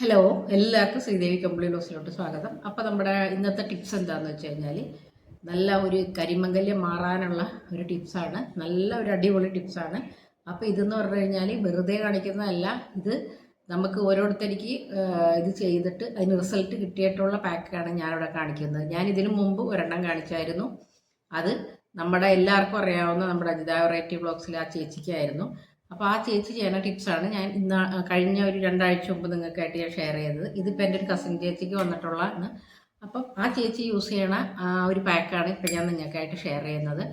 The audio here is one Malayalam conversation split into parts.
ഹലോ, എല്ലാവർക്കും ശ്രീദേവി കമ്പിളി ലോസിലോട്ട് സ്വാഗതം. അപ്പോൾ നമ്മുടെ ഇന്നത്തെ ടിപ്സ് എന്താണെന്ന് വെച്ച് കഴിഞ്ഞാൽ നല്ല ഒരു കരിമംഗല്യം മാറാനുള്ള ഒരു ടിപ്സാണ്. നല്ല ഒരു അടിപൊളി ടിപ്സാണ്. അപ്പോൾ ഇതെന്ന് പറഞ്ഞു കഴിഞ്ഞാൽ വെറുതെ കാണിക്കുന്നതല്ല. ഇത് നമുക്ക് ഓരോരുത്തർക്ക് ഇത് ചെയ്തിട്ട് അതിന് റിസൾട്ട് കിട്ടിയിട്ടുള്ള പാക്കാണ് ഞാനിവിടെ കാണിക്കുന്നത്. ഞാൻ ഇതിനു മുമ്പ് ഒരെണ്ണം കാണിച്ചായിരുന്നു. അത് നമ്മുടെ എല്ലാവർക്കും അറിയാവുന്ന നമ്മുടെ അജിത വെറൈറ്റി വ്ളോഗ്സിൽ ആ ചേച്ചിക്കായിരുന്നു. അപ്പോൾ ആ ചേച്ചി ചെയ്യുന്ന ടിപ്സാണ് ഞാൻ ഇന്ന് കഴിഞ്ഞ ഒരു 2 ആഴ്ച മുമ്പ് നിങ്ങൾക്കായിട്ട് ഞാൻ ഷെയർ ചെയ്തത്. ഇതിപ്പോൾ എൻ്റെ ഒരു കസിൻ ചേച്ചിക്ക് വന്നിട്ടുള്ളതാണ്. അപ്പം ആ ചേച്ചി യൂസ് ചെയ്യണ ആ ഒരു പാക്കാണ് ഇപ്പം ഞാൻ നിങ്ങൾക്കായിട്ട് ഷെയർ ചെയ്യുന്നത്.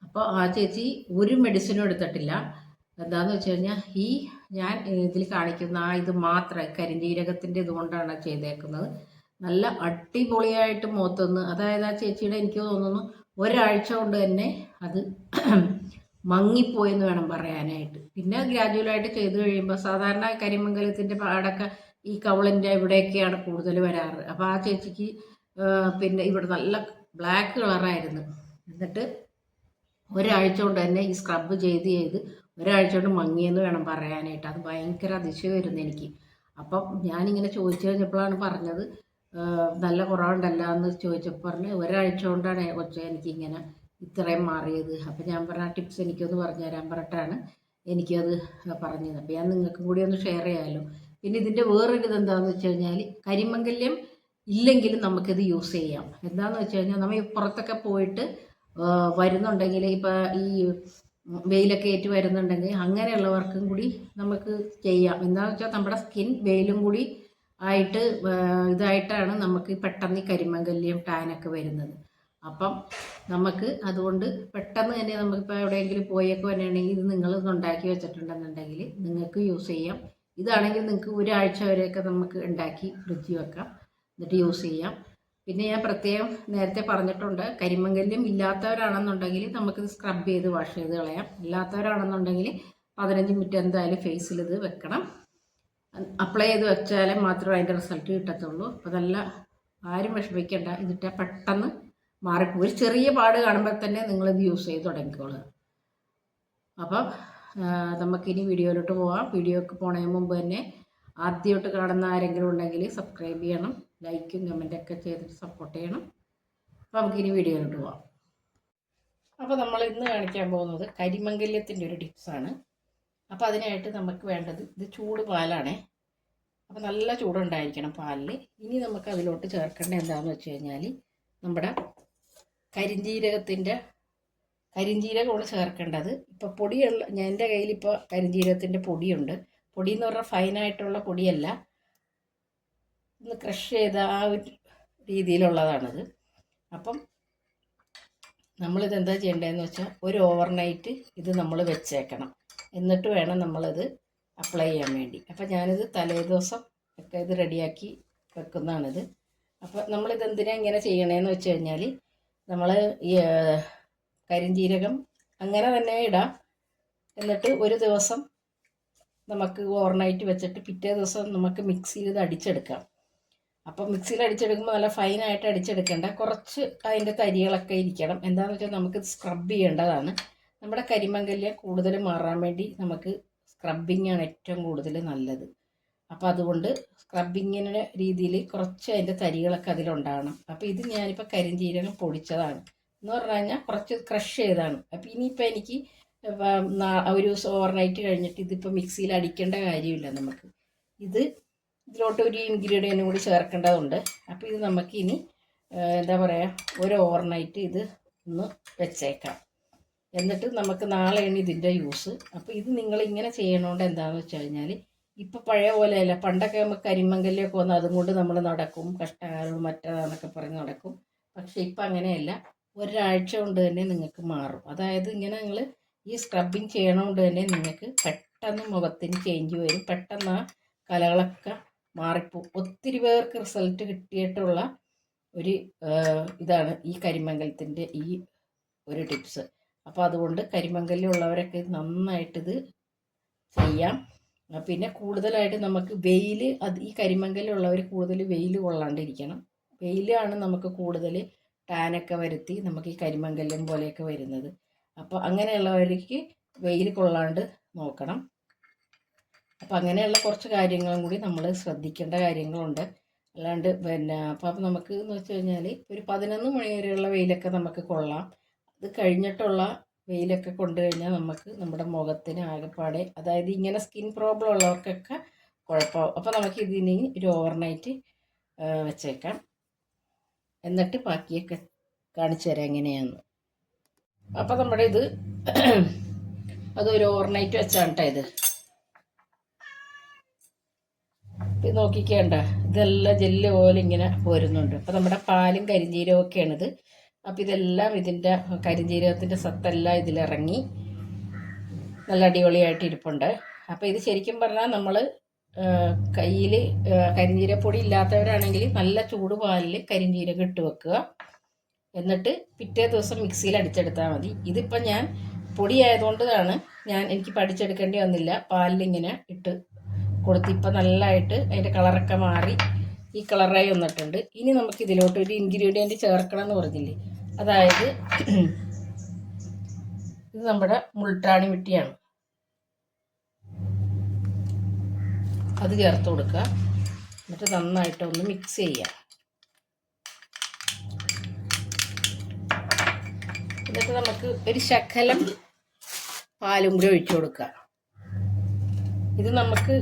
അപ്പോൾ ആ ചേച്ചി ഒരു മെഡിസിനും എടുത്തിട്ടില്ല. എന്താണെന്ന് വെച്ച് കഴിഞ്ഞാൽ ഞാൻ ഇതിൽ കാണിക്കുന്ന ഇത് മാത്രം കരിഞ്ജീരകത്തിൻ്റെ ഇതുകൊണ്ടാണ് ചെയ്തേക്കുന്നത്. നല്ല അടിപൊളിയായിട്ട് മുഖത്തൊന്ന്, അതായത് ആ ചേച്ചിയുടെ എനിക്ക് തോന്നുന്നു ഒരാഴ്ച കൊണ്ട് തന്നെ അത് മങ്ങിപ്പോയെന്ന് വേണം പറയാനായിട്ട്. പിന്നെ ഗ്രാജുവലായിട്ട് ചെയ്ത് കഴിയുമ്പോൾ സാധാരണ കരിമംഗലത്തിൻ്റെ പാടൊക്കെ ഈ കവളിൻ്റെ ഇവിടെയൊക്കെയാണ് കൂടുതൽ വരാറ്. അപ്പോൾ ആ ചേച്ചിക്ക് പിന്നെ ഇവിടെ നല്ല ബ്ലാക്ക് കളറായിരുന്നു. എന്നിട്ട് ഒരാഴ്ച കൊണ്ട് തന്നെ ഈ സ്ക്രബ് ചെയ്ത് ഒരാഴ്ച കൊണ്ട് മങ്ങിയെന്ന് വേണം പറയാനായിട്ട്. അത് ഭയങ്കര അതിശയമായിരുന്നു എനിക്ക്. അപ്പം ഞാനിങ്ങനെ ചോദിച്ചു കഴിഞ്ഞപ്പോഴാണ് പറഞ്ഞത് നല്ല കുറവുണ്ടല്ലോ എന്ന് ചോദിച്ചപ്പോൾ പറഞ്ഞ് ഒരാഴ്ച കൊണ്ടാണ് കൊച്ചേ എനിക്കിങ്ങനെ ഇത്രയും മാറിയത്. അപ്പോൾ ഞാൻ പറഞ്ഞ ടിപ്സ് എനിക്കൊന്ന് പറഞ്ഞു തരാൻ പറഞ്ഞിട്ടാണ് എനിക്കത് പറഞ്ഞത്. അപ്പോൾ ഞാൻ നിങ്ങൾക്കും കൂടി ഒന്ന് ഷെയർ ചെയ്യാമല്ലോ. പിന്നെ ഇതിൻ്റെ വേറൊരു ഇതെന്താണെന്ന് വെച്ച് കഴിഞ്ഞാൽ കരിമംഗല്യം ഇല്ലെങ്കിലും നമുക്കിത് യൂസ് ചെയ്യാം. എന്താണെന്ന് വെച്ച് കഴിഞ്ഞാൽ നമ്മൾ പുറത്തൊക്കെ പോയിട്ട് വരുന്നുണ്ടെങ്കിൽ ഇപ്പോൾ ഈ വെയിലൊക്കെ ഏറ്റ് വരുന്നുണ്ടെങ്കിൽ അങ്ങനെയുള്ളവർക്കും കൂടി നമുക്ക് ചെയ്യാം. എന്താണെന്ന് വെച്ചാൽ നമ്മുടെ സ്കിൻ വെയിലും കൂടി ആയിട്ട് ഇതായിട്ടാണ് നമുക്ക് പെട്ടെന്ന് ഈ കരിമംഗല്യം ടാനൊക്കെ വരുന്നത്. അപ്പം നമുക്ക് അതുകൊണ്ട് പെട്ടെന്ന് തന്നെ നമുക്കിപ്പോൾ എവിടെയെങ്കിലും പോയൊക്കെ വരികയാണെങ്കിൽ ഇത് നിങ്ങളൊന്ന് ഉണ്ടാക്കി വെച്ചിട്ടുണ്ടെന്നുണ്ടെങ്കിൽ നിങ്ങൾക്ക് യൂസ് ചെയ്യാം. ഇതാണെങ്കിൽ നിങ്ങൾക്ക് ഒരാഴ്ച വരെയൊക്കെ നമുക്ക് ഉണ്ടാക്കി ഫ്രിഡ്ജിൽ വെക്കാം, എന്നിട്ട് യൂസ് ചെയ്യാം. പിന്നെ ഞാൻ പ്രത്യേകം നേരത്തെ പറഞ്ഞിട്ടുണ്ട്, കരിമംഗല്യം ഇല്ലാത്തവരാണെന്നുണ്ടെങ്കിൽ നമുക്കിത് സ്ക്രബ് ചെയ്ത് വാഷ് ചെയ്ത് കളയാം. ഇല്ലാത്തവരാണെന്നുണ്ടെങ്കിൽ 15 മിനിറ്റ് എന്തായാലും ഫേസിൽ ഇത് വെക്കണം. അപ്ലൈ ചെയ്ത് വെച്ചാലേ മാത്രമേ അതിൻ്റെ റിസൾട്ട് കിട്ടത്തുള്ളൂ. അപ്പോൾ നല്ല ആരും വിഷമിക്കേണ്ട, ഇതിട്ടാൽ പെട്ടെന്ന് മാറിപ്പോയി. ഒരു ചെറിയ പാട് കാണുമ്പോൾ തന്നെ നിങ്ങളിത് യൂസ് ചെയ്ത് തുടങ്ങിക്കോളുക. അപ്പം നമുക്കിനി വീഡിയോയിലോട്ട് പോവാം. വീഡിയോക്ക് പോണതിന് മുമ്പ് തന്നെ ആദ്യമായിട്ട് കാണുന്ന ആരെങ്കിലും ഉണ്ടെങ്കിൽ സബ്സ്ക്രൈബ് ചെയ്യണം, ലൈക്കും കമൻറ്റൊക്കെ ചെയ്തിട്ട് സപ്പോർട്ട് ചെയ്യണം. അപ്പോൾ നമുക്കിനി വീഡിയോയിലോട്ട് പോവാം. അപ്പോൾ നമ്മൾ ഇന്ന് കാണിക്കാൻ പോകുന്നത് കരിമംഗല്യത്തിൻ്റെ ഒരു ടിപ്സാണ്. അപ്പോൾ അതിനായിട്ട് നമുക്ക് വേണ്ടത് ഇത് ചൂട് പാലാണേ. അപ്പോൾ നല്ല ചൂടുണ്ടായിരിക്കണം പാലിൽ. ഇനി നമുക്ക് അതിലോട്ട് ചേർക്കേണ്ടത് എന്താണെന്ന് വെച്ച് കഴിഞ്ഞാൽ നമ്മുടെ കരിഞ്ജീരകമാണ് ചേർക്കേണ്ടത്. ഇപ്പോൾ പൊടിയുള്ള എൻ്റെ കയ്യിലിപ്പോൾ കരിഞ്ജീരകത്തിൻ്റെ പൊടിയുണ്ട്. പൊടി എന്ന് പറഞ്ഞാൽ ഫൈനായിട്ടുള്ള പൊടിയല്ല, ഒന്ന് ക്രഷ് ചെയ്ത ആ ഒരു രീതിയിലുള്ളതാണിത്. അപ്പം നമ്മളിതെന്താ ചെയ്യേണ്ടതെന്ന് വെച്ചാൽ ഒരു ഓവർനൈറ്റ് ഇത് നമ്മൾ വെച്ചേക്കണം. എന്നിട്ട് വേണം നമ്മളിത് അപ്ലൈ ചെയ്യാൻ വേണ്ടി. അപ്പം ഞാനിത് തലേദിവസം ഒക്കെ ഇത് റെഡിയാക്കി വെക്കുന്നതാണിത്. അപ്പോൾ നമ്മളിതെന്തിനാണ് ഇങ്ങനെ ചെയ്യണേന്ന് വെച്ച് കഴിഞ്ഞാൽ നമ്മൾ ഈ കരിഞ്ജീരകം അങ്ങനെ തന്നെ ഇടാം. എന്നിട്ട് ഒരു ദിവസം നമുക്ക് ഓവർനൈറ്റ് വെച്ചിട്ട് പിറ്റേ ദിവസം നമുക്ക് മിക്സിയിൽ ഇത് അടിച്ചെടുക്കാം. അപ്പം മിക്സിയിൽ അടിച്ചെടുക്കുമ്പോൾ നല്ല ഫൈനായിട്ട് അടിച്ചെടുക്കേണ്ട, കുറച്ച് അതിൻ്റെ തരികളൊക്കെ ഇരിക്കണം. എന്താണെന്ന് വെച്ചാൽ നമുക്ക് സ്ക്രബ് ചെയ്യേണ്ടതാണ്. നമ്മുടെ കരിമംഗല്യം കൂടുതൽ മാറാൻ വേണ്ടി നമുക്ക് സ്ക്രബിങ്ങാണ് ഏറ്റവും കൂടുതൽ നല്ലത്. അപ്പോൾ അതുകൊണ്ട് സ്ക്രബിങ്ങിൻ്റെ രീതിയിൽ കുറച്ച് അതിൻ്റെ തരികളൊക്കെ അതിലുണ്ടാകണം. അപ്പോൾ ഇത് ഞാനിപ്പോൾ കരിഞ്ജീരകം പൊടിച്ചതാണ് എന്ന് പറഞ്ഞു കഴിഞ്ഞാൽ കുറച്ച് ക്രഷ് ചെയ്തതാണ്. അപ്പോൾ ഇനിയിപ്പോൾ എനിക്ക് ഒരു ഓവർനൈറ്റ് കഴിഞ്ഞിട്ട് ഇതിപ്പോൾ മിക്സിയിൽ അടിക്കേണ്ട കാര്യമില്ല. നമുക്ക് ഇതിലോട്ട് ഒരു ഇൻഗ്രീഡിയൻറ്റും കൂടി ചേർക്കേണ്ടതുണ്ട്. അപ്പോൾ ഇത് നമുക്കിനി എന്താ പറയുക, ഒരു ഓവർനൈറ്റ് ഇത് ഒന്ന് വെച്ചേക്കാം. എന്നിട്ട് നമുക്ക് നാളെയാണ് ഇതിൻ്റെ യൂസ്. അപ്പോൾ ഇത് നിങ്ങളിങ്ങനെ ചെയ്യണോണ്ട് എന്താണെന്ന് വെച്ച് കഴിഞ്ഞാൽ ഇപ്പം പഴയ പോലെയല്ല. പണ്ടൊക്കെ നമുക്ക് കരിമംഗല്യമൊക്കെ വന്ന് അതും കൊണ്ട് നമ്മൾ നടക്കും, കഷ്ടകാലവും മറ്റേതാന്നൊക്കെ പറഞ്ഞ് നടക്കും. പക്ഷെ ഇപ്പം അങ്ങനെയല്ല, ഒരാഴ്ച കൊണ്ട് തന്നെ നിങ്ങൾക്ക് മാറും. അതായത് ഇങ്ങനെ നിങ്ങൾ ഈ സ്ക്രബിങ് ചെയ്യണോണ്ട് തന്നെ നിങ്ങൾക്ക് പെട്ടെന്ന് മുഖത്തിന് ചേഞ്ച് വരും, പെട്ടെന്ന് ആ കലകളൊക്കെ മാറിപ്പോവും. ഒത്തിരി പേർക്ക് റിസൾട്ട് കിട്ടിയിട്ടുള്ള ഒരു ഇതാണ് ഈ കരിമംഗലത്തിൻ്റെ ഈ ഒരു ടിപ്സ്. അപ്പോൾ അതുകൊണ്ട് കരിമംഗല്യം ഉള്ളവരൊക്കെ നന്നായിട്ടിത് ചെയ്യാം. പിന്നെ കൂടുതലായിട്ട് നമുക്ക് വെയിൽ, ഈ കരിമംഗല്യം ഉള്ളവർ കൂടുതൽ വെയിൽ കൊള്ളാണ്ടിരിക്കണം. വെയിലാണ് നമുക്ക് കൂടുതൽ ടാനൊക്കെ വരുത്തി നമുക്ക് ഈ കരിമംഗല്യം പോലെയൊക്കെ വരുന്നത്. അപ്പോൾ അങ്ങനെയുള്ളവർക്ക് വെയിൽ കൊള്ളാണ്ട് നോക്കണം. അപ്പം അങ്ങനെയുള്ള കുറച്ച് കാര്യങ്ങളും കൂടി നമ്മൾ ശ്രദ്ധിക്കേണ്ട കാര്യങ്ങളുണ്ട്. അല്ലാണ്ട് അപ്പം നമുക്ക് എന്ന് വെച്ച് കഴിഞ്ഞാൽ ഒരു 11 മണി വരെയുള്ള വെയിലൊക്കെ നമുക്ക് കൊള്ളാം. അത് കഴിഞ്ഞിട്ടുള്ള വെയിലൊക്കെ കൊണ്ടു കഴിഞ്ഞാൽ നമുക്ക് നമ്മുടെ മുഖത്തിന് ആകെപ്പാടെ, അതായത് ഇങ്ങനെ സ്കിൻ പ്രോബ്ലം ഉള്ളവർക്കൊക്കെ കുഴപ്പമാവും. അപ്പോൾ നമുക്ക് ഇതിന് ഒരു ഓവർനൈറ്റ് വെച്ചേക്കാം. എന്നിട്ട് ബാക്കിയൊക്കെ കാണിച്ചു തരാം എങ്ങനെയാണെന്ന്. അപ്പം നമ്മുടെ ഇത് അതൊരു ഓവർനൈറ്റ് വെച്ചാണ് കേട്ടോ. ഇത് നോക്കിക്കേണ്ട, ഇതെല്ലാം ജെല്ല് പോലെ ഇങ്ങനെ പോരുന്നുണ്ട്. അപ്പം നമ്മുടെ പാലും കരിഞ്ജീരകമൊക്കെയാണിത്. അപ്പം ഇതെല്ലാം ഇതിൻ്റെ കരിഞ്ജീരകത്തിൻ്റെ സത്തെല്ലാം ഇതിലിറങ്ങി നല്ല അടിപൊളിയായിട്ട് ഇരിപ്പുണ്ട്. അപ്പം ഇത് ശരിക്കും പറഞ്ഞാൽ നമ്മൾ കയ്യിൽ കരിഞ്ജീരകപ്പൊടി ഇല്ലാത്തവരാണെങ്കിൽ നല്ല ചൂട് പാലിൽ കരിഞ്ജീരകം ഇട്ട് വെക്കുക. എന്നിട്ട് പിറ്റേ ദിവസം മിക്സിയിൽ അടിച്ചെടുത്താൽ മതി. ഇതിപ്പം ഞാൻ പൊടിയായതുകൊണ്ടാണ് എനിക്ക് പഠിച്ചെടുക്കേണ്ടി വന്നില്ല. പാലിലിങ്ങനെ ഇട്ട് കൊടുത്ത് ഇപ്പം നല്ലതായിട്ട് അതിൻ്റെ കളറൊക്കെ മാറി ഈ കളറായി വന്നിട്ടുണ്ട്. ഇനി നമുക്ക് ഇതിലോട്ട് ഒരു ഇൻഗ്രീഡിയൻറ്റ് ചേർക്കണം എന്ന് പറഞ്ഞില്ലേ, അതായത് ഇത് നമ്മുടെ മുൾട്ടാണി മിട്ടിയാണ്. അത് ചേർത്ത് കൊടുക്കുക. എന്നിട്ട് നന്നായിട്ടൊന്ന് മിക്സ് ചെയ്യുക. എന്നിട്ട് നമുക്ക് ഒരു ശകലം പാലും കൂടി ഒഴിച്ചു കൊടുക്കുക. ഇത് നമുക്ക്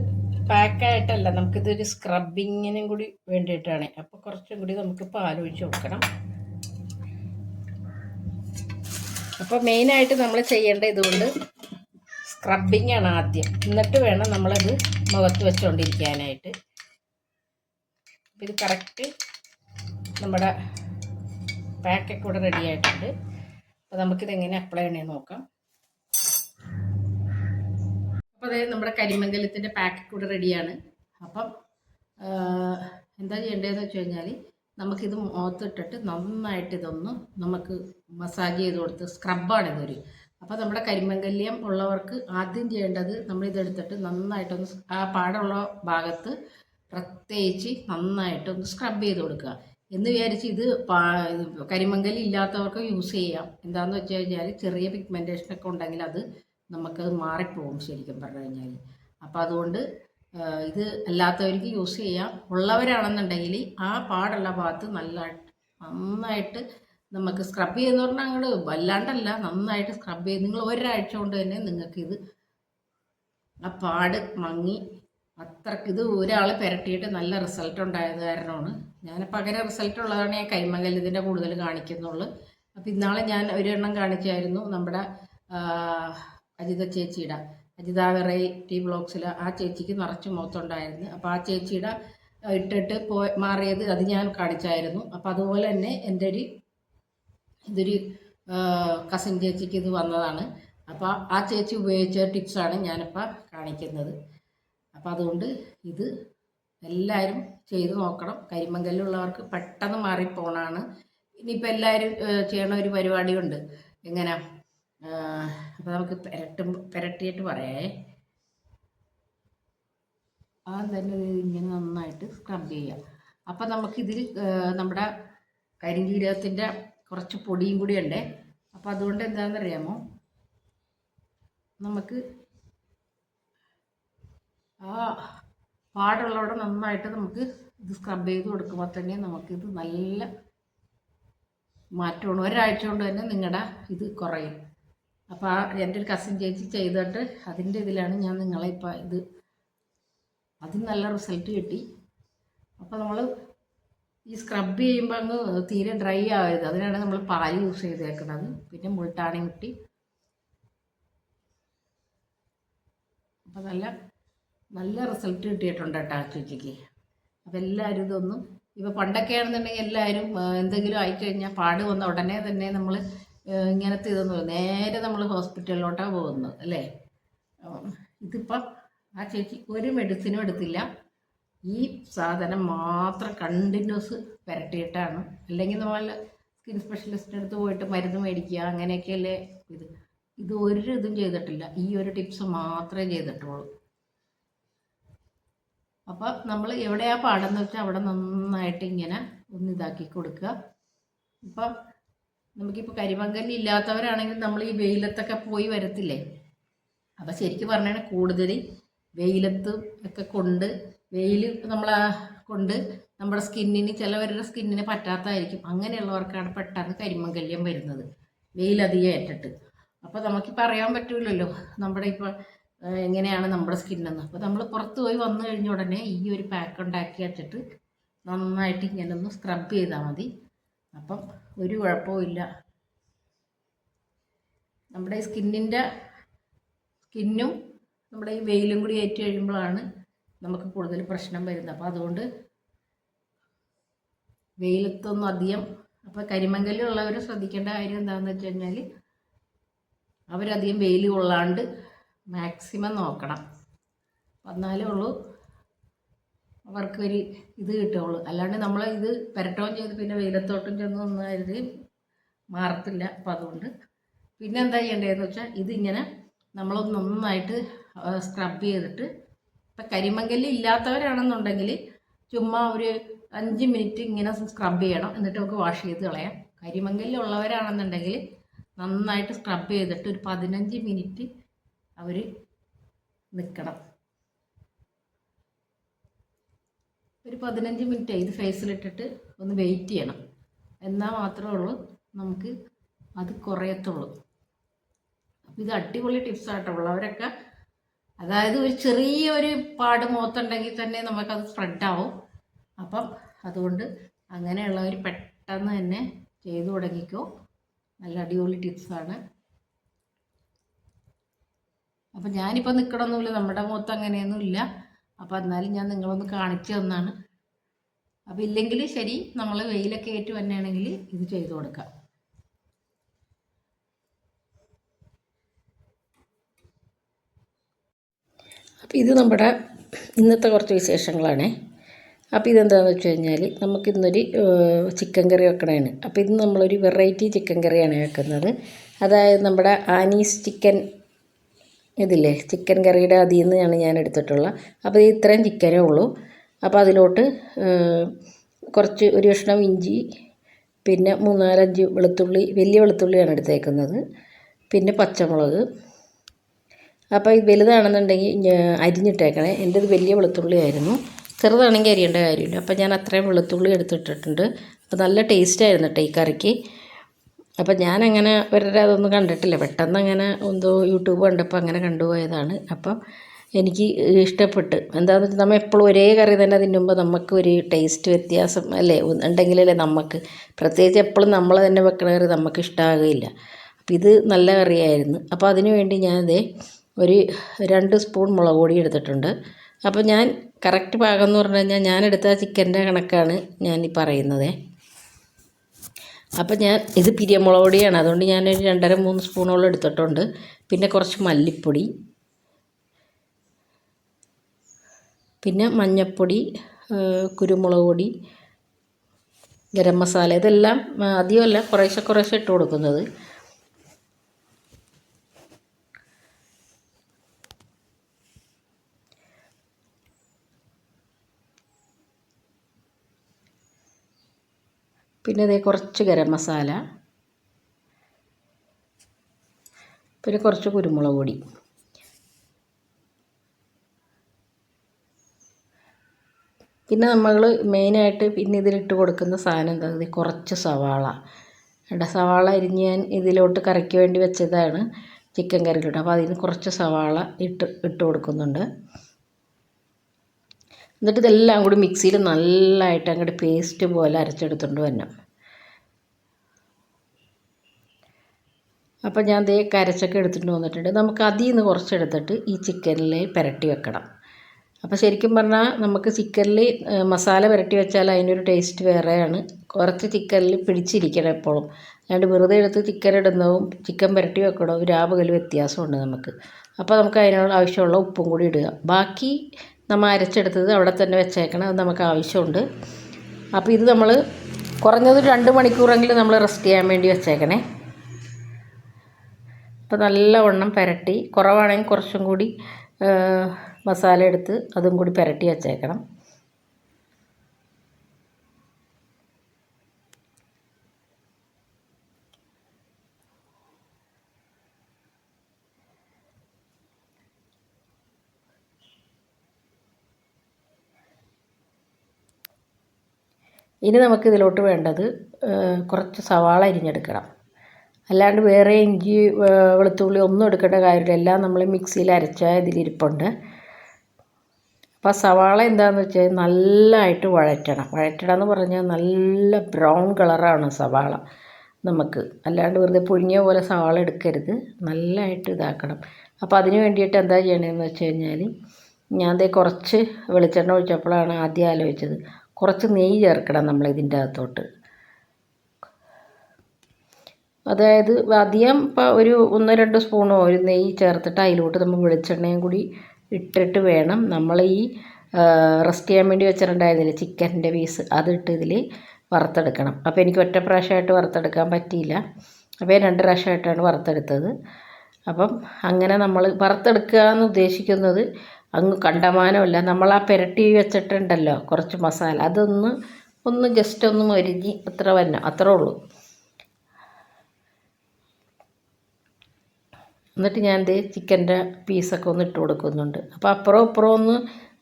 പാക്കായിട്ടല്ല, നമുക്കിതൊരു സ്ക്രബിങ്ങിനും കൂടി വേണ്ടിയിട്ടാണ്. അപ്പോൾ കുറച്ചും കൂടി നമുക്ക് പാലൊഴിച്ച് കൊടുക്കണം. അപ്പോൾ മെയിനായിട്ട് നമ്മൾ ചെയ്യേണ്ട ഇതുകൊണ്ട് സ്ക്രബിങ് ആണ് ആദ്യം. എന്നിട്ട് വേണം നമ്മളത് മുഖത്ത് വെച്ചുകൊണ്ടിരിക്കാനായിട്ട്. ഇത് കറക്റ്റ് നമ്മുടെ പാക്കൊക്കെ കൂടെ റെഡി ആയിട്ടുണ്ട്. അപ്പോൾ നമുക്കിതെങ്ങനെ അപ്ലൈ ചെയ്യണമെന്ന് നോക്കാം. അപ്പോൾ അതായത് നമ്മുടെ കരിമംഗലത്തിൻ്റെ പാക്ക് കൂടെ റെഡിയാണ്. അപ്പം എന്താ ചെയ്യേണ്ടതെന്ന് വെച്ച് കഴിഞ്ഞാൽ നമുക്കിത് മുഖത്തിട്ടിട്ട് നന്നായിട്ട് ഇതൊന്ന് നമുക്ക് മസാജ് ചെയ്ത് കൊടുത്ത്, സ്ക്രബാണിതൊരു. അപ്പോൾ നമ്മുടെ കരിമംഗല്യം ഉള്ളവർക്ക് ആദ്യം ചെയ്യേണ്ടത് നമ്മളിതെടുത്തിട്ട് നന്നായിട്ടൊന്ന് ആ പാടുള്ള ഭാഗത്ത് പ്രത്യേകിച്ച് നന്നായിട്ടൊന്ന് സ്ക്രബ് ചെയ്ത് കൊടുക്കുക. എന്ന് വിചാരിച്ച് ഇത് കരിമംഗലം ഇല്ലാത്തവർക്ക് യൂസ് ചെയ്യാം. എന്താണെന്ന് വെച്ച് കഴിഞ്ഞാൽ ചെറിയ പിഗ്മെൻറ്റേഷനൊക്കെ ഉണ്ടെങ്കിൽ അത് നമുക്കത് മാറിപ്പോകും ശരിക്കും പറഞ്ഞു കഴിഞ്ഞാൽ. അപ്പോൾ അതുകൊണ്ട് ഇത് അല്ലാത്തവർക്ക് യൂസ് ചെയ്യാം. ഉള്ളവരാണെന്നുണ്ടെങ്കിൽ ആ പാടുള്ള ഭാഗത്ത് നന്നായിട്ട് നമുക്ക് സ്ക്രബ് ചെയ്യുന്ന പറഞ്ഞാൽ അങ്ങോട്ട് വല്ലാണ്ടല്ല, നന്നായിട്ട് സ്ക്രബ് ചെയ്ത് നിങ്ങൾ ഒരാഴ്ച കൊണ്ട് തന്നെ നിങ്ങൾക്കിത് ആ പാട് മങ്ങി അത്രക്ക് ഇത് ഒരാൾ പുരട്ടിയിട്ട് നല്ല റിസൾട്ട് ഉണ്ടായത് കാരണമാണ്. ഞാനിപ്പോൾ അങ്ങനെ റിസൾട്ട് ഉള്ളതാണ് ഞാൻ കരിമംഗലത്തിൻ്റെ കൂടുതൽ കാണിക്കുന്നുള്ളൂ. അപ്പോൾ ഇന്നാളെ ഞാൻ ഒരെണ്ണം കാണിച്ചായിരുന്നു നമ്മുടെ അജിത ചേച്ചിയുടെ, അജിത വെറൈറ്റി ബ്ലോഗ്സിൽ ആ ചേച്ചിക്ക് നിറച്ച് മുഖത്തുണ്ടായിരുന്നു. അപ്പോൾ ആ ചേച്ചിയുടെ ഇട്ടിട്ട് മാറിയത് അത് ഞാൻ കാണിച്ചായിരുന്നു. അപ്പോൾ അതുപോലെ തന്നെ എൻ്റെ ഇതൊരു കസിൻ ചേച്ചിക്ക് ഇത് വന്നതാണ്. അപ്പോൾ ആ ചേച്ചി ഉപയോഗിച്ച ടിപ്സാണ് ഞാനിപ്പോൾ കാണിക്കുന്നത്. അപ്പോൾ അതുകൊണ്ട് ഇത് എല്ലാവരും ചെയ്ത് നോക്കണം. കരിമംഗലുള്ളവർക്ക് പെട്ടെന്ന് മാറിപ്പോണാണ്. ഇനിയിപ്പോൾ എല്ലാവരും ചെയ്യണ ഒരു പരിപാടിയുണ്ട്. എങ്ങനെ അപ്പോൾ നമുക്ക് പുരട്ടിയിട്ട് പറയാമേ. ആ തന്നെ ഇങ്ങനെ നന്നായിട്ട് സ്ക്രബ് ചെയ്യാം. അപ്പം നമുക്കിതിൽ നമ്മുടെ കരിഞ്ജീരകത്തിൻ്റെ കുറച്ച് പൊടിയും കൂടി ഉണ്ട്. അപ്പം അതുകൊണ്ട് എന്താണെന്നറിയാമോ, നമുക്ക് ആ പാടുള്ളവിടെ നന്നായിട്ട് നമുക്ക് ഇത് സ്ക്രബ് ചെയ്ത് കൊടുക്കുമ്പോൾ തന്നെ നമുക്കിത് നല്ല മാറ്റമാണ്. ഒരാഴ്ച കൊണ്ട് തന്നെ നിങ്ങളുടെ ഇത് കുറയും. അപ്പോൾ എൻ്റെ ഒരു കസിൻ ചേച്ചി ചെയ്തിട്ട് അതിൻ്റെ ഇതിലാണ് ഞാൻ നിങ്ങളെ ഇപ്പോൾ ഇത് അതിന് നല്ല റിസൾട്ട് കിട്ടി. അപ്പോൾ നമ്മൾ ഈ സ്ക്രബ് ചെയ്യുമ്പോൾ അങ്ങ് തീരെ ഡ്രൈ ആവരുത്, അതിനാണ് നമ്മൾ പാല് യൂസ് ചെയ്തേക്കുന്നത്. പിന്നെ മുൾട്ടാണി മിട്ടി. അപ്പോൾ നല്ല റിസൾട്ട് കിട്ടിയിട്ടുണ്ട് കേട്ടോ ആ ചേച്ചിക്ക്. അപ്പോൾ എല്ലാവരും ഇതൊന്നും ഇപ്പോൾ പണ്ടൊക്കെ ആണെന്നുണ്ടെങ്കിൽ എല്ലാവരും എന്തെങ്കിലും ആയിക്കഴിഞ്ഞാൽ പാട് വന്ന ഉടനെ തന്നെ നമ്മൾ ഇങ്ങനത്തെ ഇതൊന്നും നേരെ നമ്മൾ ഹോസ്പിറ്റലിലോട്ടാണ് പോകുന്നത് അല്ലേ. ഇതിപ്പം ആ ചേച്ചി ഒരു മെഡിസിനും എടുത്തില്ല, ഈ സാധനം മാത്രം കണ്ടിന്യൂസ് പുരട്ടിയിട്ടാണ്. അല്ലെങ്കിൽ നമ്മൾ സ്കിൻ സ്പെഷ്യലിസ്റ്റിൻ്റെ അടുത്ത് പോയിട്ട് മരുന്ന് മേടിക്കുക അങ്ങനെയൊക്കെയല്ലേ. ഇത് ഒരു ഇതും ചെയ്തിട്ടില്ല, ഈ ഒരു ടിപ്സ് മാത്രമേ ചെയ്തിട്ടുള്ളൂ. അപ്പോൾ നമ്മൾ എവിടെയാണ് പാടെന്ന് വെച്ചാൽ അവിടെ നന്നായിട്ട് ഇങ്ങനെ ഒന്ന് ഇതാക്കി കൊടുക്കുക. ഇപ്പം നമുക്കിപ്പോൾ കരിമംഗലം ഇല്ലാത്തവരാണെങ്കിൽ നമ്മൾ ഈ വെയിലത്തൊക്കെ പോയി വരത്തില്ലേ. അപ്പോൾ ശരിക്കും പറഞ്ഞാൽ കൂടുതൽ വെയിലത്ത് ഒക്കെ വെയിൽ നമ്മളെ കൊണ്ട് നമ്മുടെ സ്കിന്നിന്, ചിലവരുടെ സ്കിന്നിന് പറ്റാത്തതായിരിക്കും. അങ്ങനെയുള്ളവർക്കാണ് പെട്ടെന്ന് കരിമംഗല്യം വരുന്നത്, വെയിലധികം ഏറ്റിട്ട്. അപ്പോൾ നമുക്ക് പറയാൻ പറ്റില്ലല്ലോ നമ്മുടെ ഇപ്പോൾ എങ്ങനെയാണ് നമ്മുടെ സ്കിന്നെന്ന്. അപ്പോൾ നമ്മൾ പുറത്ത് പോയി വന്നു കഴിഞ്ഞ ഉടനെ ഈ ഒരു പാക്ക് ഉണ്ടാക്കി വെച്ചിട്ട് നന്നായിട്ട് ഇങ്ങനെ ഒന്ന് സ്ക്രബ് ചെയ്താൽ മതി. അപ്പം ഒരു കുഴപ്പവും. നമ്മുടെ ഈ സ്കിന്നും നമ്മുടെ ഈ വെയിലും കൂടി ഏറ്റ് കഴിയുമ്പോഴാണ് നമുക്ക് കൂടുതൽ പ്രശ്നം വരുന്നത്. അപ്പോൾ അതുകൊണ്ട് വെയിലത്തൊന്നും അധികം, അപ്പോൾ കരിമംഗല്യമുള്ളവർ ശ്രദ്ധിക്കേണ്ട കാര്യം എന്താണെന്ന് വെച്ച് കഴിഞ്ഞാൽ അവരധികം വെയിൽ കൊള്ളാണ്ട് മാക്സിമം നോക്കണം. എന്നാലേ ഉള്ളൂ അവർക്കൊരു ഇത് കിട്ടുകയുള്ളൂ. അല്ലാണ്ട് നമ്മൾ ഇത് പെരട്ടവും ചെയ്ത് പിന്നെ വെയിലത്തോട്ടും ചെന്നൊന്നും ഇത് മാറത്തില്ല. അപ്പോൾ അതുകൊണ്ട് പിന്നെ എന്താ ചെയ്യേണ്ടതെന്ന് വെച്ചാൽ ഇതിങ്ങനെ നമ്മളൊന്ന് നന്നായിട്ട് സ്ക്രബ് ചെയ്തിട്ട്, ഇപ്പം കരിമംഗല്യം ഇല്ലാത്തവരാണെന്നുണ്ടെങ്കിൽ ചുമ്മാ ഒരു 5 മിനിറ്റ് ഇങ്ങനെ സ്ക്രബ് ചെയ്യണം, എന്നിട്ട് നമുക്ക് വാഷ് ചെയ്ത് കളയാം. കരിമംഗല്യം ഉള്ളവരാണെന്നുണ്ടെങ്കിൽ നന്നായിട്ട് സ്ക്രബ് ചെയ്തിട്ട് ഒരു 15 മിനിറ്റ് അവർ നിൽക്കണം. ഒരു 15 മിനിറ്റ് ഇത് ഫേസിലിട്ടിട്ട് ഒന്ന് വെയിറ്റ് ചെയ്യണം. എന്നാൽ മാത്രമേ ഉള്ളൂ നമുക്ക് അത് കുറയത്തുള്ളൂ. അപ്പോൾ ഇത് അടിപൊളി ടിപ്സാട്ടോ. ഉള്ളവരൊക്കെ, അതായത് ഒരു ചെറിയൊരു പാട് മുഖത്തുണ്ടെങ്കിൽ തന്നെ നമുക്കത് സ്പ്രെഡാവും. അപ്പം അതുകൊണ്ട് അങ്ങനെയുള്ളവർ പെട്ടെന്ന് തന്നെ ചെയ്തു തുടങ്ങിക്കോ. നല്ല അടിപൊളി ടിപ്സാണ്. അപ്പം ഞാനിപ്പോൾ നിൽക്കണമൊന്നുമില്ല, നമ്മുടെ മുഖത്ത് അങ്ങനെയൊന്നും ഇല്ല. അപ്പോൾ എന്നാലും ഞാൻ നിങ്ങളൊന്ന് കാണിച്ചു തന്നാണ്. അപ്പോൾ ഇല്ലെങ്കിൽ ശരി, നമ്മൾ വെയിലൊക്കെ ഏറ്റ് തന്നെയാണെങ്കിൽ ഇത് ചെയ്തു കൊടുക്കാം. അപ്പോൾ ഇത് നമ്മുടെ ഇന്നത്തെ കുറച്ച് വിശേഷങ്ങളാണ്. അപ്പോൾ ഇതെന്താണെന്ന് വെച്ച് കഴിഞ്ഞാൽ നമുക്കിന്നൊരു ചിക്കൻ കറി വെക്കണതാണ്. അപ്പോൾ ഇത് നമ്മളൊരു വെറൈറ്റി ചിക്കൻ കറിയാണ് വെക്കുന്നത്. അതായത് നമ്മുടെ ആനീസ് ചിക്കൻ ഇതില്ലേ, ചിക്കൻ കറിയുടെ അതിൽ നിന്നാണ് ഞാൻ എടുത്തിട്ടുള്ളത്. അപ്പോൾ ഇത്രയും ചിക്കനേ ഉള്ളൂ. അപ്പോൾ അതിലോട്ട് കുറച്ച് ഒരു കഷ്ണം ഇഞ്ചി, പിന്നെ 3-4-5 വെളുത്തുള്ളി, വലിയ വെളുത്തുള്ളിയാണ് എടുത്തേക്കുന്നത്, പിന്നെ പച്ചമുളക്. അപ്പോൾ ഇത് വലുതാണെന്നുണ്ടെങ്കിൽ അരിഞ്ഞിട്ടേക്കണേ. എൻ്റേത് വലിയ വെളുത്തുള്ളി ആയിരുന്നു, ചെറുതാണെങ്കിൽ അരിയേണ്ട കാര്യമില്ല. അപ്പോൾ ഞാൻ അത്രയും വെളുത്തുള്ളി എടുത്തിട്ടിട്ടുണ്ട്. അപ്പോൾ നല്ല ടേസ്റ്റായിരുന്നു കേട്ടോ ഈ കറിക്ക്. അപ്പം ഞാനങ്ങനെ അവരുടെ അതൊന്നും കണ്ടിട്ടില്ല, പെട്ടെന്ന് അങ്ങനെ എന്തോ യൂട്യൂബ് കണ്ടപ്പോൾ അങ്ങനെ കണ്ടുപോയതാണ്. അപ്പം എനിക്ക് ഇഷ്ടപ്പെട്ട്. എന്താണെന്ന് വെച്ചാൽ നമ്മൾ എപ്പോഴും ഒരേ കറി തന്നെ തിന്നുമ്പോൾ നമുക്ക് ഒരു ടേസ്റ്റ് വ്യത്യാസം അല്ലേ ഉണ്ടെങ്കിലല്ലേ നമുക്ക്, പ്രത്യേകിച്ച് എപ്പോഴും നമ്മൾ തന്നെ വെക്കണ കറി നമുക്ക് ഇഷ്ടമാകുകയില്ല. അപ്പം ഇത് നല്ല കറിയായിരുന്നു. അപ്പോൾ അതിന് വേണ്ടി ഞാനത് ഒരു 2 സ്പൂൺ മുളക് പൊടി എടുത്തിട്ടുണ്ട്. അപ്പോൾ ഞാൻ കറക്റ്റ് പാകം എന്ന് പറഞ്ഞു കഴിഞ്ഞാൽ ഞാനെടുത്ത ചിക്കൻ്റെ കണക്കാണ് ഞാൻ ഈ പറയുന്നത്. അപ്പോൾ ഞാൻ ഇത് പിരിയമുളക് പൊടിയാണ്, അതുകൊണ്ട് ഞാനൊരു 2.5-3 സ്പൂണോളം എടുത്തിട്ടുണ്ട്. പിന്നെ കുറച്ച് മല്ലിപ്പൊടി, പിന്നെ മഞ്ഞൾപ്പൊടി, കുരുമുളക് പൊടി, ഗരം മസാല, ഇതെല്ലാം അധികമല്ല, കുറേശ്ശെ ഇട്ട് കൊടുക്കുന്നത്. പിന്നെ അതേ കുറച്ച് ഗരം മസാല, പിന്നെ കുറച്ച് കുരുമുളക് പൊടി. പിന്നെ നമ്മൾ മെയിനായിട്ട് പിന്നെ ഇതിലിട്ട് കൊടുക്കുന്ന സാധനം എന്താ, കുറച്ച് സവാള. സവാള അരിഞ്ഞ് ഞാൻ ഇതിലോട്ട് കറിക്ക് വേണ്ടി വെച്ചതാണ് ചിക്കൻ കറിയിലോട്ട്. അപ്പോൾ അതിന് കുറച്ച് സവാള ഇട്ട് കൊടുക്കുന്നുണ്ട്. എന്നിട്ട് ഇതെല്ലാം കൂടി മിക്സിയിൽ നല്ലതായിട്ട് അങ്ങോട്ട് പേസ്റ്റ് പോലെ അരച്ചെടുത്തുകൊണ്ട് വരണം. അപ്പോൾ ഞാൻ ദേ കരച്ചൊക്കെ എടുത്തിട്ട് വന്നിട്ടുണ്ട്. നമുക്ക് അതിൽ നിന്ന് കുറച്ചെടുത്തിട്ട് ഈ ചിക്കനിൽ പുരട്ടി വെക്കണം. അപ്പോൾ ശരിക്കും പറഞ്ഞാൽ നമുക്ക് ചിക്കനിൽ മസാല പുരട്ടി വെച്ചാൽ അതിനൊരു ടേസ്റ്റ് വേറെയാണ്. കുറച്ച് ചിക്കനിൽ പിടിച്ചിരിക്കണം എപ്പോഴും. അല്ലാണ്ട് വെറുതെ എടുത്ത് ചിക്കൻ ഇടുന്നതും ചിക്കൻ പുരട്ടി വെക്കണതും രാപകൽ വ്യത്യാസമുണ്ട് നമുക്ക്. അപ്പോൾ നമുക്ക് അതിനുള്ള ആവശ്യമുള്ള ഉപ്പും കൂടി ഇടുക. ബാക്കി നമ്മൾ അരച്ചെടുത്തത് അവിടെ തന്നെ വെച്ചേക്കണം, അത് നമുക്ക് ആവശ്യമുണ്ട്. അപ്പോൾ ഇത് നമ്മൾ കുറഞ്ഞത് 2 മണിക്കൂറെങ്കിലും നമ്മൾ റെസ്റ്റ് ചെയ്യാൻ വേണ്ടി വെച്ചേക്കണേ. അപ്പോൾ നല്ലവണ്ണം പുരട്ടി, കുറവാണെങ്കിൽ കുറച്ചും കൂടി മസാല എടുത്ത് അതും കൂടി പുരട്ടി വെച്ചേക്കണം. ഇനി നമുക്കിതിലോട്ട് വേണ്ടത് കുറച്ച് സവാള അരിഞ്ഞെടുക്കണം. അല്ലാണ്ട് വേറെ ഇഞ്ചി വെളുത്തുള്ളി ഒന്നും എടുക്കേണ്ട കാര്യമില്ല. എല്ലാം നമ്മൾ മിക്സിയിൽ അരച്ച ഇതിലിരിപ്പുണ്ട്. അപ്പോൾ സവാള എന്താണെന്ന് വെച്ചാൽ നല്ലതായിട്ട് വഴറ്റണം എന്ന് പറഞ്ഞാൽ നല്ല ബ്രൗൺ കളറാണ് സവാള നമുക്ക്. അല്ലാണ്ട് വെറുതെ പുഴുങ്ങിയ പോലെ സവാള എടുക്കരുത്, നല്ലതായിട്ട് ഇതാക്കണം. അപ്പോൾ അതിന് വേണ്ടിയിട്ട് എന്താ ചെയ്യണമെന്ന് വെച്ച് കഴിഞ്ഞാൽ ഞാൻ കുറച്ച് വെളിച്ചെണ്ണ ഒഴിച്ചപ്പോഴാണ് ആദ്യം ആലോചിച്ചത് കുറച്ച് നെയ്യ് ചേർക്കണം നമ്മൾ ഇതിൻ്റെ അകത്തോട്ട്. അതായത് അധികം ഇപ്പോൾ ഒരു 1-2 സ്പൂണോ ഒരു നെയ്യ് ചേർത്തിട്ട് അതിലോട്ട് നമ്മൾ വെളിച്ചെണ്ണയും കൂടി ഇട്ടിട്ട് വേണം നമ്മൾ ഈ റെസ്റ്റ് ചെയ്യാൻ വേണ്ടി വെച്ചിട്ടുണ്ടായിരുന്നില്ല ചിക്കൻ്റെ പീസ്, അതിട്ട് ഇതിൽ വറുത്തെടുക്കണം. അപ്പോൾ എനിക്ക് ഒറ്റ പ്രാവശ്യമായിട്ട് വറുത്തെടുക്കാൻ പറ്റിയില്ല. അപ്പോൾ 2 പ്രാവശ്യമായിട്ടാണ് വറുത്തെടുത്തത്. അപ്പം അങ്ങനെ നമ്മൾ വറുത്തെടുക്കുക എന്ന് ഉദ്ദേശിക്കുന്നത് അങ്ങ് കണ്ടമാനമല്ല, നമ്മൾ ആ പുരട്ടി വെച്ചിട്ടുണ്ടല്ലോ കുറച്ച് മസാല, അതൊന്ന് ജസ്റ്റ് ഒന്ന് മൊരിഞ്ഞ് അത്ര തന്നെ, അത്രേ ഉള്ളൂ. എന്നിട്ട് ഞാൻ ചിക്കൻ്റെ പീസൊക്കെ ഒന്ന് ഇട്ട് കൊടുക്കുന്നുണ്ട്. അപ്പോൾ അപ്പുറം ഇപ്പുറം ഒന്ന്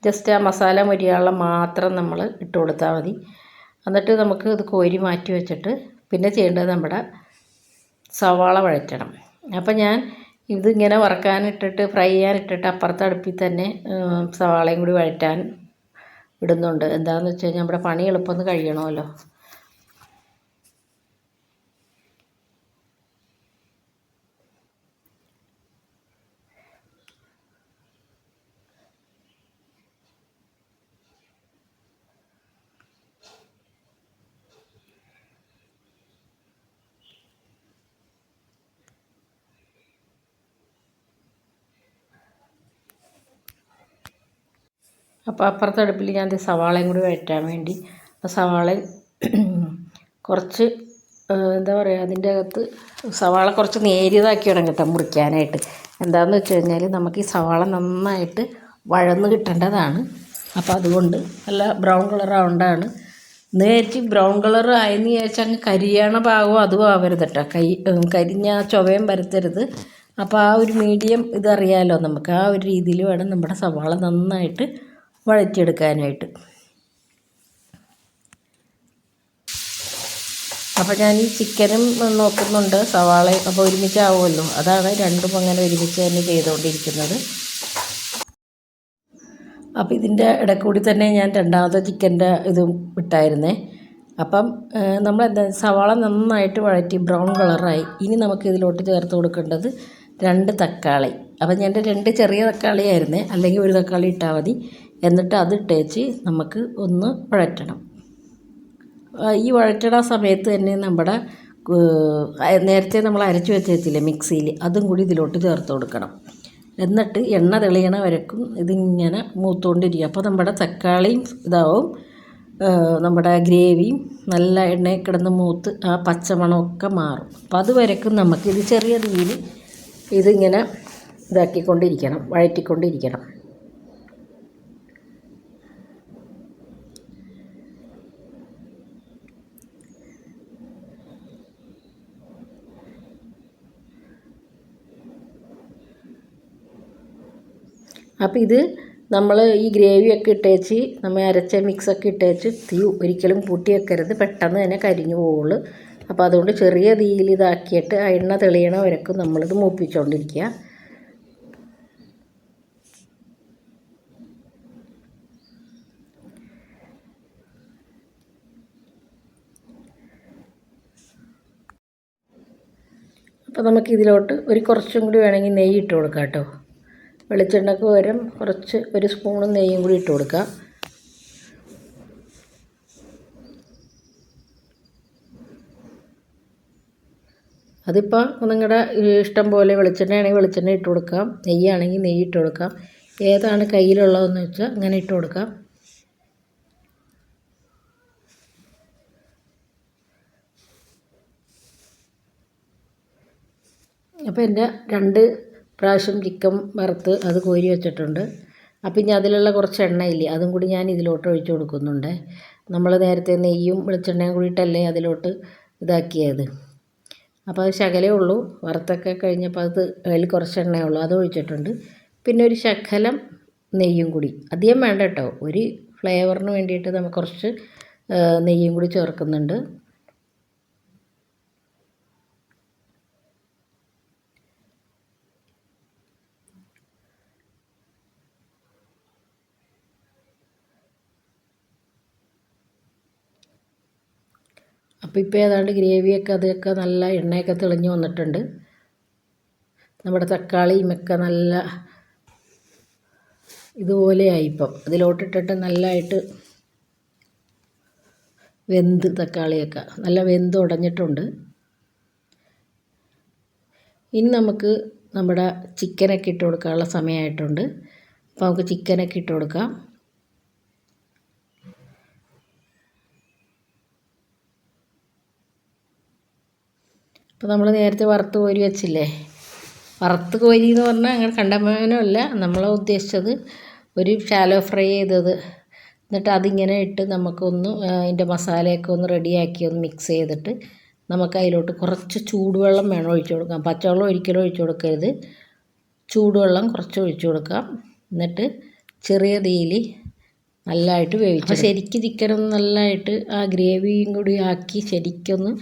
ജസ്റ്റ് ആ മസാല മൊരിയാളം മാത്രം നമ്മൾ ഇട്ട് കൊടുത്താൽ മതി. എന്നിട്ട് നമുക്ക് ഇത് കോരി മാറ്റി വെച്ചിട്ട് പിന്നെ ചെയ്യേണ്ടത് നമ്മുടെ സവാള വഴറ്റണം. അപ്പോൾ ഞാൻ ഇതിങ്ങനെ വറക്കാനിട്ടിട്ട് ഫ്രൈ ചെയ്യാനിട്ടിട്ട് അപ്പുറത്തെ അടുപ്പിൽ തന്നെ സവാളയും കൂടി വഴറ്റാൻ ഇടുന്നുണ്ട്. എന്താണെന്ന് വെച്ച് കഴിഞ്ഞാൽ നമ്മുടെ പണി എളുപ്പമൊന്ന് കഴിയണമല്ലോ. അപ്പോൾ അപ്പുറത്തെ അടുപ്പിൽ ഞാൻ സവാളയും കൂടി വഴറ്റാൻ വേണ്ടി സവാളയും കുറച്ച് എന്താ പറയുക, അതിൻ്റെ അകത്ത് സവാള കുറച്ച് നേരിയതാക്കി വേണം കേട്ടോ മുറിക്കാനായിട്ട്. എന്താണെന്ന് വെച്ച് കഴിഞ്ഞാൽ നമുക്ക് ഈ സവാള നന്നായിട്ട് വഴന്ന് കിട്ടേണ്ടതാണ്. അപ്പോൾ അതുകൊണ്ട് നല്ല ബ്രൗൺ കളറാവേണ്ടതാണ്. നേരിച്ച് ബ്രൗൺ കളർ ആയെന്ന് വിചാരിച്ചാൽ അങ്ങ് കരിയണ ഭാഗവും അതും ആവരുത് കേട്ടോ, കരിഞ്ഞ ചൊവയും വരുത്തരുത്. അപ്പോൾ ആ ഒരു മീഡിയം ഇതറിയാമല്ലോ നമുക്ക്, ആ ഒരു രീതിയിൽ വേണം നമ്മുടെ സവാള നന്നായിട്ട് വഴറ്റിയെടുക്കാനായിട്ട്. അപ്പോൾ ഞാൻ ഈ ചിക്കനും നോക്കുന്നുണ്ട്, സവാളയും അപ്പോൾ ഒരുമിച്ചാവുമല്ലോ, അതാണ് രണ്ടും അങ്ങനെ ഒരുമിച്ച് തന്നെ ചെയ്തുകൊണ്ടിരിക്കുന്നത്. അപ്പോൾ ഇതിൻ്റെ ഇടയ്ക്കൂടി തന്നെ ഞാൻ രണ്ടാമത്തെ ചിക്കൻ്റെ ഇതും ഇട്ടായിരുന്നേ. അപ്പം നമ്മളെന്താ സവാള നന്നായിട്ട് വഴറ്റി ബ്രൗൺ കളറായി. ഇനി നമുക്ക് ഇതിലോട്ട് ചേർത്ത് കൊടുക്കേണ്ടത് 2 തക്കാളി. അപ്പം ഞാൻ 2 ചെറിയ തക്കാളിയായിരുന്നേ, അല്ലെങ്കിൽ ഒരു തക്കാളി ഇട്ടാൽ മതി. എന്നിട്ട് അതിട്ടേച്ച് നമുക്ക് ഒന്ന് വഴറ്റണം. ഈ വഴറ്റണ സമയത്ത് തന്നെ നമ്മുടെ നേരത്തെ നമ്മൾ അരച്ച് വെച്ചില്ലേ മിക്സിയിൽ, അതും കൂടി ഇതിലോട്ട് ചേർത്ത് കൊടുക്കണം. എന്നിട്ട് എണ്ണ തെളിയണ വരക്കും ഇതിങ്ങനെ മൂത്തുകൊണ്ടിരിക്കും. അപ്പോൾ നമ്മുടെ തക്കാളിയും ഇതാവും, നമ്മുടെ ഗ്രേവിയും നല്ല എണ്ണയിൽ കിടന്ന് മൂത്ത് ആ പച്ചമണമൊക്കെ മാറും. അപ്പോൾ അത് വരക്കും നമുക്കിത് ചെറിയ തീയിൽ ഇതിങ്ങനെ ഇതാക്കിക്കൊണ്ടിരിക്കണം, വഴറ്റിക്കൊണ്ടിരിക്കണം. അപ്പോൾ ഇത് നമ്മൾ ഈ ഗ്രേവിയൊക്കെ ഇട്ടേച്ച് നമ്മൾ അരച്ച മിക്സൊക്കെ ഇട്ടേച്ച് തീ ഒരിക്കലും കൂട്ടി വെക്കരുത്, പെട്ടെന്ന് തന്നെ കരിഞ്ഞു പോവുള്ളൂ. അപ്പോൾ അതുകൊണ്ട് ചെറിയ തീയിൽ ഇതാക്കിയിട്ട് ആ എണ്ണ തെളിയണ വരക്കും നമ്മളിത് മൂപ്പിച്ചുകൊണ്ടിരിക്കുക. അപ്പോൾ നമുക്ക് ഇതിലോട്ട് കുറച്ചും കൂടി വേണമെങ്കിൽ നെയ്യ് ഇട്ട് കൊടുക്കാം കേട്ടോ. വെളിച്ചെണ്ണയ്ക്ക് പകരം കുറച്ച് 1 സ്പൂൺ നെയ്യും കൂടി ഇട്ട് കൊടുക്കുക. അതിപ്പോൾ നിങ്ങളുടെ ഇഷ്ടം പോലെ, വെളിച്ചെണ്ണയാണെങ്കിൽ വെളിച്ചെണ്ണ ഇട്ട് കൊടുക്കാം, നെയ്യാണെങ്കിൽ നെയ്യ് ഇട്ട് കൊടുക്കാം. ഏതാണ് കയ്യിലുള്ളതെന്ന് വെച്ചാൽ അങ്ങനെ ഇട്ട് കൊടുക്കാം. അപ്പോൾ എൻ്റെ 2 പ്രാവശ്യം ചിക്കൻ വറുത്ത് അത് കോരി വെച്ചിട്ടുണ്ട്. അപ്പം ഇനി അതിലുള്ള കുറച്ച് എണ്ണയില്ലേ, അതും കൂടി ഞാൻ ഇതിലോട്ട് ഒഴിച്ച് കൊടുക്കുന്നുണ്ട്. നമ്മൾ നേരത്തെ നെയ്യും വെളിച്ചെണ്ണയും കൂടിയിട്ടല്ലേ അതിലോട്ട് ഇതാക്കിയത്. അപ്പോൾ അത് ശകലേ ഉള്ളൂ, വറുത്തൊക്കെ കഴിഞ്ഞപ്പോൾ അതിൽ കുറച്ച് എണ്ണയേ ഉള്ളൂ, അത് ഒഴിച്ചിട്ടുണ്ട്. പിന്നെ ഒരു ശകലം നെയ്യും കൂടി, അധികം വേണ്ട കേട്ടോ, ഒരു ഫ്ലേവറിന് വേണ്ടിയിട്ട് നമുക്ക് കുറച്ച് നെയ്യും കൂടി ചേർക്കുന്നുണ്ട്. അപ്പോൾ ഇപ്പോൾ ഏതാണ്ട് ഗ്രേവിയൊക്കെ അതൊക്കെ നല്ല എണ്ണയൊക്കെ തെളിഞ്ഞ് വന്നിട്ടുണ്ട്. നമ്മുടെ തക്കാളിയുമൊക്കെ നല്ല ഇതുപോലെയായി. ഇപ്പം അതിലോട്ടിട്ടിട്ട് നല്ലതായിട്ട് വെന്ത് തക്കാളിയൊക്കെ നല്ല വെന്ത് ഉടഞ്ഞിട്ടുണ്ട്. ഇനി നമുക്ക് നമ്മുടെ ചിക്കനൊക്കെ ഇട്ട് കൊടുക്കാനുള്ള സമയമായിട്ടുണ്ട്. അപ്പോൾ നമുക്ക് ചിക്കനൊക്കെ ഇട്ട് കൊടുക്കാം. അപ്പോൾ നമ്മൾ നേരത്തെ വറുത്ത് കോരി വെച്ചില്ലേ, വറുത്ത് കോരി എന്ന് പറഞ്ഞാൽ അങ്ങനെ കണ്ടമാനമല്ല, നമ്മൾ ഉദ്ദേശിച്ചത് ഒരു ഷാലോ ഫ്രൈ ചെയ്തത്. എന്നിട്ട് അതിങ്ങനെ ഇട്ട് നമുക്കൊന്ന് അതിൻ്റെ മസാലയൊക്കെ ഒന്ന് റെഡിയാക്കി ഒന്ന് മിക്സ് ചെയ്തിട്ട് നമുക്ക് അതിലോട്ട് കുറച്ച് ചൂടുവെള്ളം വേണം ഒഴിച്ചു കൊടുക്കാം. പച്ചവെള്ളം ഒരിക്കലും ഒഴിച്ചു കൊടുക്കരുത്, ചൂടുവെള്ളം കുറച്ച് ഒഴിച്ചു കൊടുക്കാം. എന്നിട്ട് ചെറിയ തീയിൽ നല്ലതായിട്ട് വേവിച്ചു. ശരിക്കും ചിക്കനൊന്ന് നല്ലതായിട്ട് ആ ഗ്രേവിയും കൂടി ആക്കി ശരിക്കൊന്ന്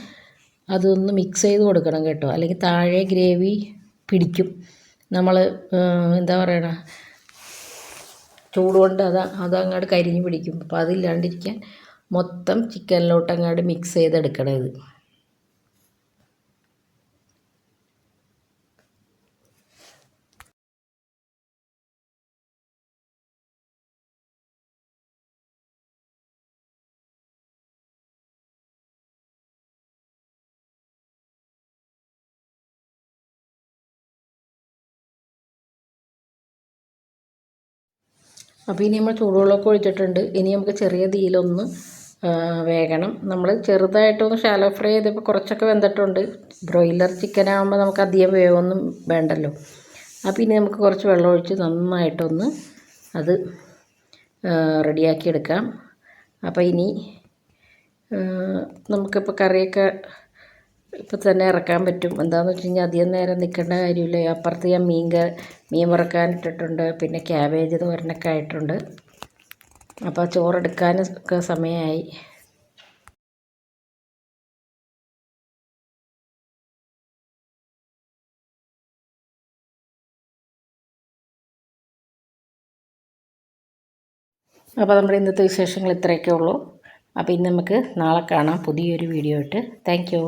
അതൊന്ന് മിക്സ് ചെയ്ത് കൊടുക്കണം കേട്ടോ, അല്ലെങ്കിൽ താഴെ ഗ്രേവി പിടിക്കും. നമ്മൾ എന്താ പറയണ ചൂടുകൊണ്ട് അതങ്ങോട്ട് കരിഞ്ഞ് പിടിക്കും. അപ്പോൾ അതില്ലാണ്ടിരിക്കാൻ മൊത്തം ചിക്കനിലോട്ട് അങ്ങോട്ട് മിക്സ് ചെയ്തെടുക്കണം ഇത്. അപ്പോൾ ഇനി നമ്മൾ ചൂടുവെള്ളമൊക്കെ ഒഴിച്ചിട്ടുണ്ട്. ഇനി നമുക്ക് ചെറിയ തീയിലൊന്ന് വേകണം. നമ്മൾ ചെറുതായിട്ടൊന്ന് ഷാലോ ഫ്രൈ ചെയ്തപ്പോൾ കുറച്ചൊക്കെ വെന്തിട്ടുണ്ട്. ബ്രോയിലർ ചിക്കനാകുമ്പോൾ നമുക്ക് അധികം വേവൊന്നും വേണ്ടല്ലോ. അപ്പോൾ ഇനി നമുക്ക് കുറച്ച് വെള്ളം ഒഴിച്ച് നന്നായിട്ടൊന്ന് അത് റെഡിയാക്കി എടുക്കാം. അപ്പോൾ ഇനി നമുക്കിപ്പോൾ കറിയൊക്കെ ഇപ്പം തന്നെ ഇറക്കാൻ പറ്റും. എന്താണെന്ന് വെച്ച് കഴിഞ്ഞാൽ അധികം നേരം നിൽക്കേണ്ട കാര്യമില്ല. അപ്പുറത്ത് ഞാൻ മീൻ വറക്കാനിട്ടിട്ടുണ്ട്, പിന്നെ ക്യാബേജ് തോരനൊക്കെ ആയിട്ടുണ്ട്. അപ്പോൾ ചോറെടുക്കാനൊക്കെ സമയമായി. അപ്പോൾ നമ്മുടെ ഇന്നത്തെ വിശേഷങ്ങൾ ഇത്രയൊക്കെ ഉള്ളൂ. അപ്പോൾ ഇന്ന് നമുക്ക് നാളെ കാണാം പുതിയൊരു വീഡിയോ ആയിട്ട്. Thank you.